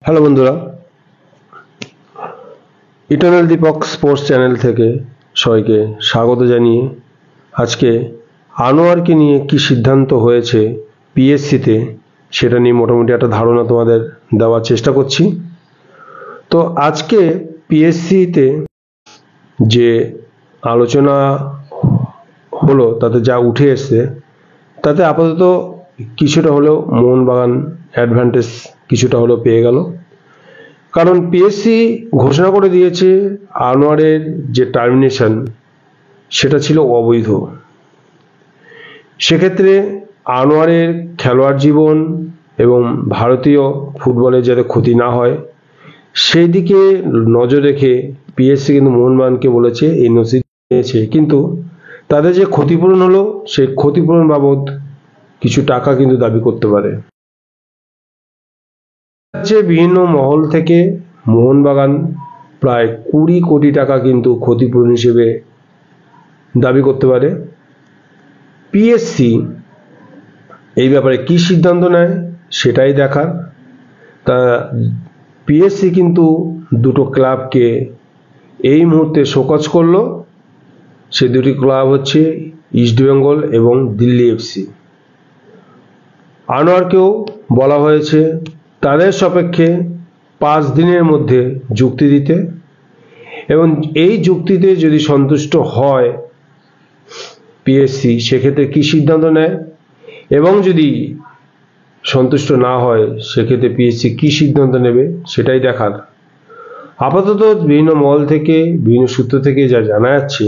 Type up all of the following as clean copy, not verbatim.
Hello বন্ধুরা, eternal Dipak sports channel থেকে সবাইকে স্বাগত জানিয়ে আজকে আনোয়ারকে নিয়ে কি সিদ্ধান্ত হয়েছে পিএসসিতে সেটা নিয়ে মোটামুটি একটা ধারণা তোমাদের দেওয়ার চেষ্টা করছি। তো আজকে পিএসসিতে যে আলোচনা হলো তাতে যা উঠে এসছে তাতে আপাতত কিছুটা হলেও মোহনবাগান অ্যাডভান্টেজ কিছুটা হলেও পেয়ে গেল, কারণ পিএসসি ঘোষণা করে দিয়েছে আনোয়ারের যে টার্মিনেশন সেটা ছিল অবৈধ। সেক্ষেত্রে আনোয়ারের খেলোয়াড় জীবন এবং ভারতীয় ফুটবলে যাতে ক্ষতি না হয় সেই দিকে নজর রেখে পিএসসি কিন্তু মোহনবাগানকে বলেছে এনওসি দিয়েছে, কিন্তু তাদের যে ক্ষতিপূরণ হলো সেই ক্ষতিপূরণ বাবদ কিছু টাকা কিন্তু দাবি করতে পারে। বিভিন্ন মহল থেকে মোহনবাগান প্রায় 20 কোটি টাকা কিন্তু ক্ষতিপূরণ হিসেবে দাবি করতে পারে। পিএসসি এই ব্যাপারে কি সিদ্ধান্ত নেয় সেটাই দেখার। তা পিএসসি কিন্তু দুটো ক্লাবকে এই মুহূর্তে শোকজ করলো। সে দুটি ক্লাব হচ্ছে ইস্টবেঙ্গল এবং দিল্লি এফসি। আনোয়ারকেও বলা হয়েছে তাদের সাপেক্ষে 5 দিনের মধ্যে যুক্তি দিতে, এবং এই যুক্তিতে যদি সন্তুষ্ট হয় পিএসসি সেক্ষেত্রে কি সিদ্ধান্ত নেয়, এবং যদি সন্তুষ্ট না হয় সেক্ষেত্রে পিএসসি কি সিদ্ধান্ত নেবে সেটাই দেখার। আপাতত বিভিন্ন মহল থেকে বিভিন্ন সূত্র থেকে যা জানা যাচ্ছে,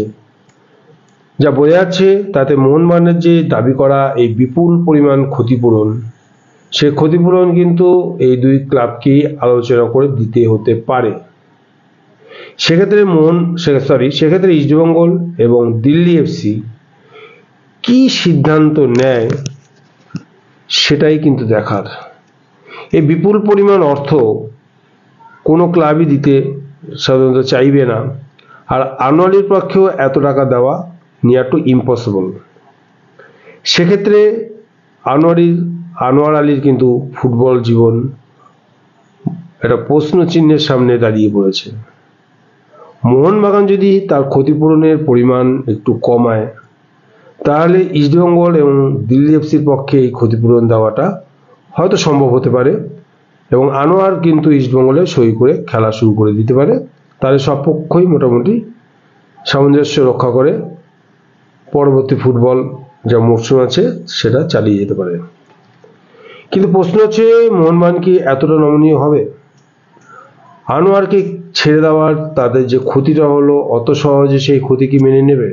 যা বোঝা যাচ্ছে তাতে মোহনবাগানের যে দাবি করা এই বিপুল পরিমাণ ক্ষতিপূরণ, সে ক্ষতিপূরণ কিন্তু এই দুই ক্লাবকেই আলোচনা করে দিতে হতে পারে। সেক্ষেত্রে ইস্টবেঙ্গল এবং দিল্লি এফসি কি সিদ্ধান্ত নেয় সেটাই কিন্তু দেখার। এই বিপুল পরিমাণ অর্থ কোনো ক্লাবই দিতে সাধারণত চাইবে না, আর আনোয়ারের পক্ষেও এত টাকা দেওয়া নিয়ার টু ইম্পসিবল। সেক্ষেত্রে আনোয়ার আলীর কিন্তু ফুটবল জীবন একটা প্রশ্ন চিহ্নের সামনে দাঁড়িয়ে পড়েছে। মোহনবাগান যদি তার ক্ষতিপূরণের পরিমাণ একটু কমায় তাহলে ইস্টবেঙ্গল এবং দিল্লি এফসির পক্ষে এই ক্ষতিপূরণ দেওয়াটা হয়তো সম্ভব হতে পারে, এবং আনোয়ার কিন্তু ইস্টবেঙ্গলে সই করে খেলা শুরু করে দিতে পারে। তাহলে সব পক্ষই মোটামুটি সামঞ্জস্য রক্ষা করে পরবর্তী ফুটবল যা মরশুম আছে সেটা চালিয়ে যেতে পারে। কিন্তু প্রশ্ন হচ্ছে মোহনবাগান কি এতটা নমনীয় হবে? আনোয়ারকে ছেড়ে দেওয়ার তাদের যে ক্ষতিটা হলো, অত সহজে সেই ক্ষতি কি মেনে নেবে?